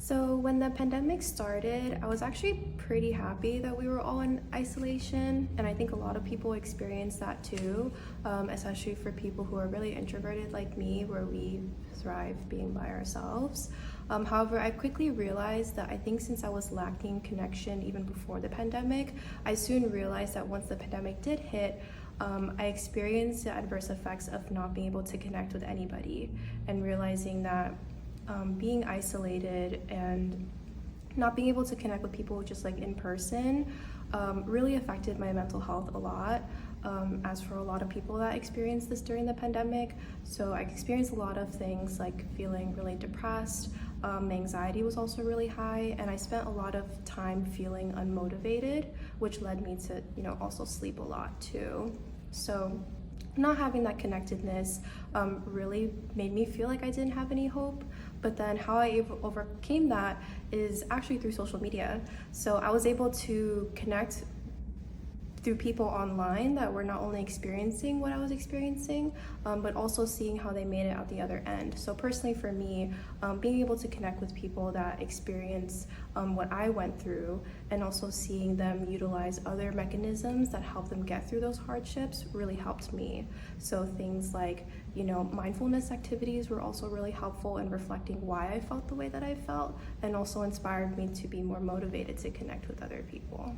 So when the pandemic started, I was actually pretty happy that we were all in isolation, and I think a lot of people experienced that too, especially for people who are really introverted like me, where we thrive being by ourselves. However, I quickly realized that I think since I was lacking connection even before the pandemic, I soon realized that once the pandemic did hit, I experienced the adverse effects of not being able to connect with anybody and realizing that being isolated and not being able to connect with people just like in person really affected my mental health a lot. As for a lot of people that experienced this during the pandemic, so I experienced a lot of things like feeling really depressed. My anxiety was also really high, and I spent a lot of time feeling unmotivated, which led me to, also sleep a lot too. So not having that connectedness really made me feel like I didn't have any hope. But then how I overcame that is actually through social media. So I was able to connect through people online that were not only experiencing what I was experiencing, but also seeing how they made it out the other end. So personally for me, being able to connect with people that experience what I went through, and also seeing them utilize other mechanisms that help them get through those hardships really helped me. So things like, mindfulness activities were also really helpful in reflecting why I felt the way that I felt, and also inspired me to be more motivated to connect with other people.